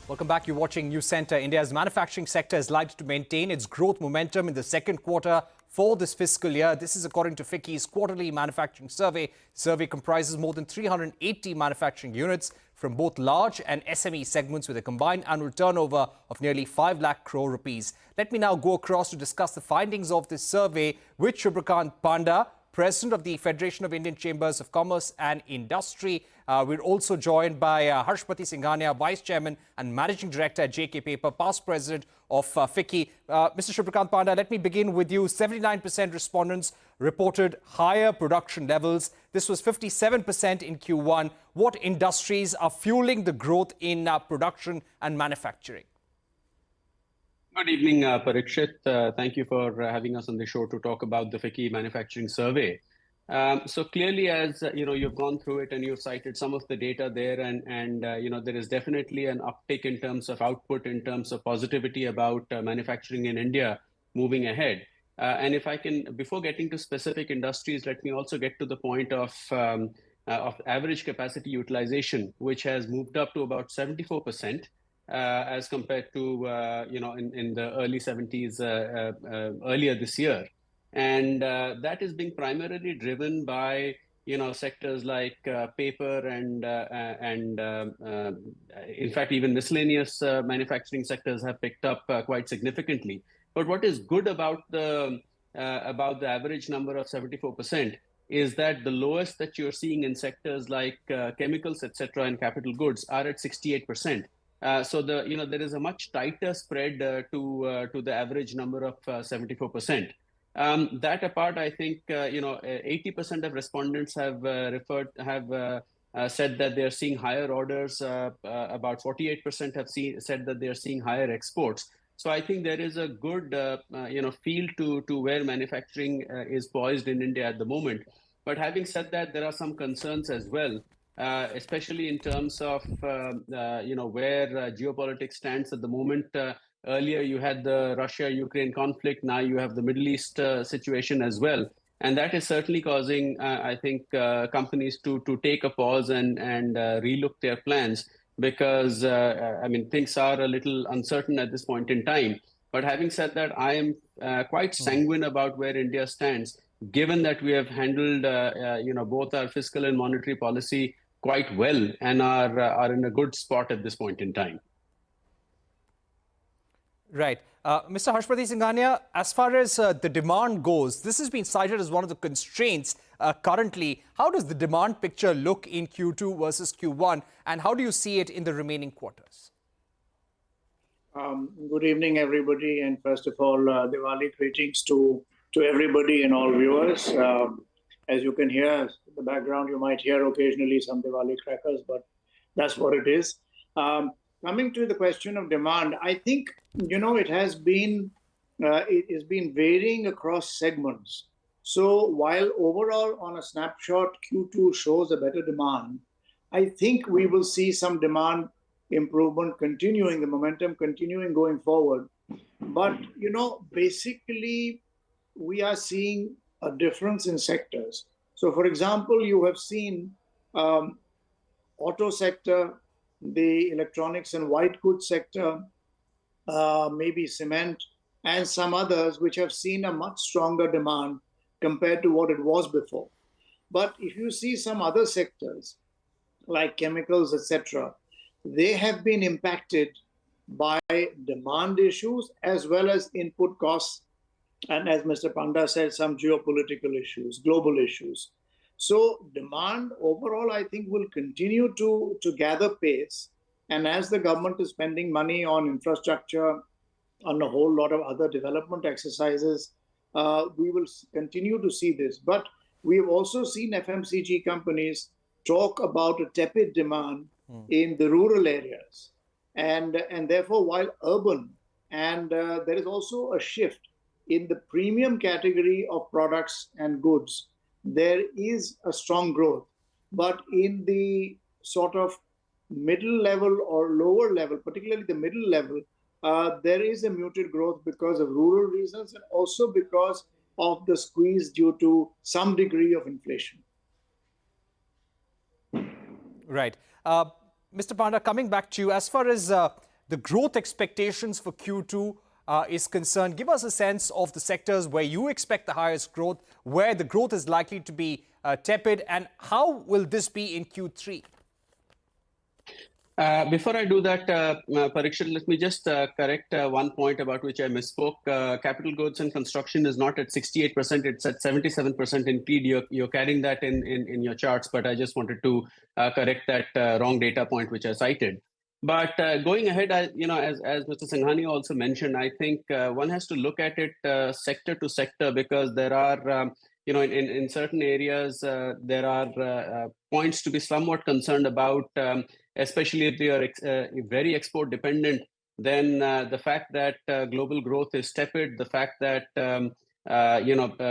Welcome back. You're watching News Center. India's manufacturing sector is likely to maintain its growth momentum in the second quarter for this fiscal year. This is according to FICCI's quarterly manufacturing survey. The survey comprises more than 380 manufacturing units from both large and SME segments with a combined annual turnover of nearly 5 lakh crore rupees. Let me now go across to discuss the findings of this survey with Shubhrakant Panda, President of the Federation of Indian Chambers of Commerce and Industry. We're also joined by Harshpati Singhania, Vice Chairman and Managing Director at JK Paper, past President of FICCI. Mr. Shubhrakant Panda, let me begin with you. 79% respondents reported higher production levels. This was 57% in Q1. What industries are fueling the growth in production and manufacturing? Good evening, Parikshit. Thank you for having us on the show to talk about the FICCI manufacturing survey. So clearly, as you've gone through it and you've cited some of the data there, and there is definitely an uptick in terms of output, in terms of positivity about manufacturing in India moving ahead. And if I can, before getting to specific industries, let me also get to the point of average capacity utilization, which has moved up to about 74%. As compared to in the early 70s earlier this year, and that is being primarily driven by sectors like paper and in fact even miscellaneous manufacturing sectors have picked up quite significantly. But what is good about the average number of 74% is that the lowest that you're seeing in sectors like chemicals, etc., and capital goods are at 68%. So there is a much tighter spread to the average number of 74%. That apart, I think 80% of respondents have said that they are seeing higher orders. About 48% have said that they are seeing higher exports. So I think there is a good feel to where manufacturing is poised in India at the moment. But having said that, there are some concerns as well. Especially in terms of where geopolitics stands at the moment. Earlier, you had the Russia-Ukraine conflict. Now you have the Middle East situation as well, and that is certainly causing, I think, companies to take a pause and relook their plans because things are a little uncertain at this point in time. But having said that, I am quite sanguine about where India stands, given that we have handled both our fiscal and monetary policy quite well and are in a good spot at this point in time. Right. Mr. Harshpati Singhania, as far as the demand goes, this has been cited as one of the constraints currently. How does the demand picture look in Q2 versus Q1, and how do you see it in the remaining quarters? Good evening, everybody. And first of all, Diwali greetings to everybody and all viewers. As you can hear, in the background, you might hear occasionally some Diwali crackers, but that's what it is. Coming to the question of demand, I think, it has been varying across segments. So while overall on a snapshot, Q2 shows a better demand, I think we will see some demand improvement continuing, the momentum continuing going forward. But, basically, we are seeing a difference in sectors. So, for example, you have seen auto sector, the electronics and white goods sector, maybe cement, and some others which have seen a much stronger demand compared to what it was before. But if you see some other sectors, like chemicals, etc., they have been impacted by demand issues as well as input costs. And as Mr. Panda said, some geopolitical issues, global issues. So demand overall, I think, will continue to gather pace. And as the government is spending money on infrastructure, on a whole lot of other development exercises, we will continue to see this. But we've also seen FMCG companies talk about a tepid demand in the rural areas. And therefore, while urban, and there is also a shift in the premium category of products and goods, there is a strong growth. But in the sort of middle level or lower level, particularly the middle level, there is a muted growth because of rural reasons and also because of the squeeze due to some degree of inflation. Right. Mr. Panda, coming back to you, as far as the growth expectations for Q2 is concerned. Give us a sense of the sectors where you expect the highest growth, where the growth is likely to be tepid, and how will this be in Q3? Before I do that, Parikshit, let me just correct one point about which I misspoke. Capital goods and construction is not at 68%, it's at 77%. Indeed, you're carrying that in your charts, but I just wanted to correct that wrong data point which I cited. But going ahead, as Mr. Singhania also mentioned, I think one has to look at it sector to sector, because there are, in certain areas, there are points to be somewhat concerned about, especially if they are very export dependent. Then the fact that global growth is tepid, the fact that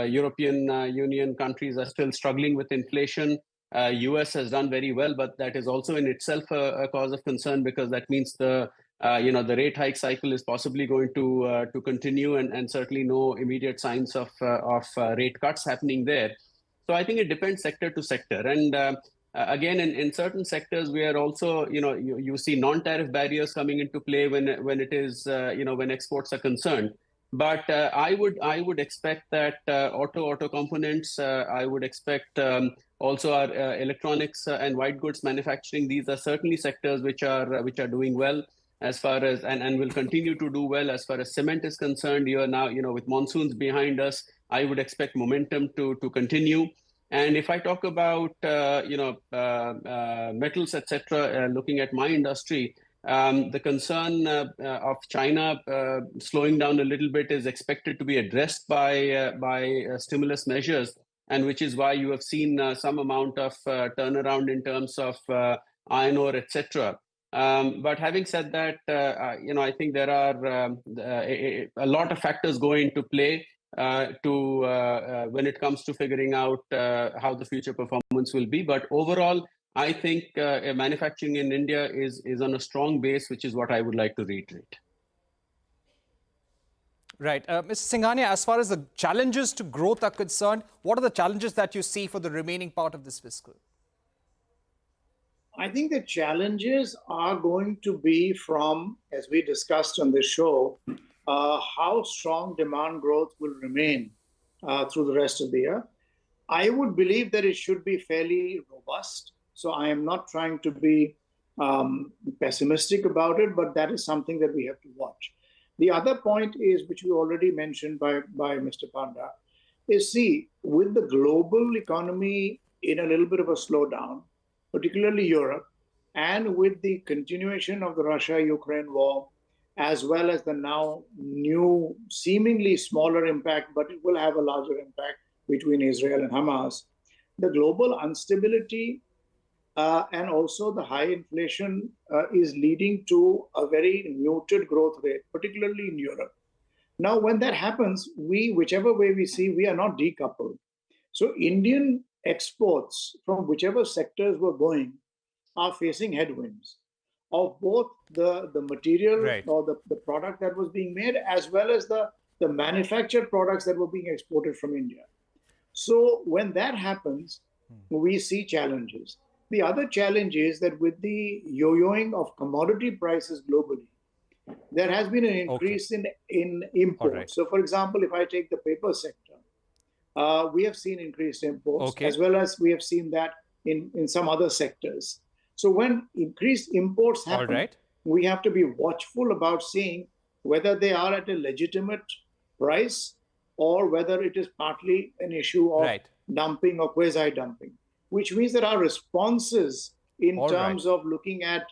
European Union countries are still struggling with inflation. US has done very well, but that is also in itself a cause of concern, because that means the rate hike cycle is possibly going to continue, and certainly no immediate signs of rate cuts happening there. So I think it depends sector to sector, and again, in certain sectors, we are also, you see non-tariff barriers coming into play when it is, when exports are concerned. But I would expect that auto components, I would expect also our electronics and white goods manufacturing. These are certainly sectors which are doing well as far as, and will continue to do well as far as cement is concerned. You are now, with monsoons behind us, I would expect momentum to continue. And if I talk about metals, etc., looking at my industry, the concern of China slowing down a little bit is expected to be addressed by stimulus measures, and which is why you have seen some amount of turnaround in terms of iron ore, etc. But having said that, I think there are a lot of factors go into play when it comes to figuring out how the future performance will be. But overall, I think manufacturing in India is on a strong base, which is what I would like to reiterate. Right. Mr. Singhania, as far as the challenges to growth are concerned, what are the challenges that you see for the remaining part of this fiscal? I think the challenges are going to be from, as we discussed on this show, how strong demand growth will remain through the rest of the year. I would believe that it should be fairly robust. So I am not trying to be pessimistic about it, but that is something that we have to watch. The other point is, which we already mentioned by Mr. Panda, is with the global economy in a little bit of a slowdown, particularly Europe, and with the continuation of the Russia-Ukraine war, as well as the now new, seemingly smaller impact, but it will have a larger impact between Israel and Hamas, the global instability and also the high inflation is leading to a very muted growth rate, particularly in Europe. Now, when that happens, whichever way we see, we are not decoupled. So Indian exports from whichever sectors were going are facing headwinds of both the material or the product that was being made, as well as the manufactured products that were being exported from India. So when that happens, we see challenges. The other challenge is that with the yo-yoing of commodity prices globally, there has been an increase in imports. Right. So for example, if I take the paper sector, we have seen increased imports, as well as we have seen that in some other sectors. So when increased imports happen, we have to be watchful about seeing whether they are at a legitimate price or whether it is partly an issue of dumping or quasi-dumping, which means that our responses in terms of looking at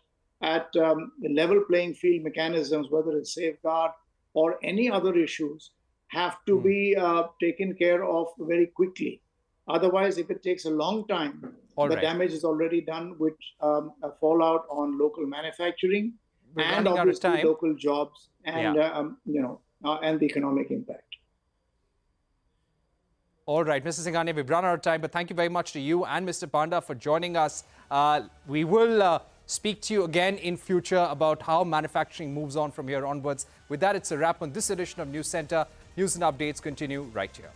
level playing field mechanisms, whether it's safeguard or any other issues, have to be taken care of very quickly. Otherwise, if it takes a long time, the damage is already done with a fallout on local manufacturing and obviously local jobs and and the economic impact. All right, Mr. Singhania, we've run out of time, but thank you very much to you and Mr. Panda for joining us. We will speak to you again in future about how manufacturing moves on from here onwards. With that, it's a wrap on this edition of News Center. News and updates continue right here.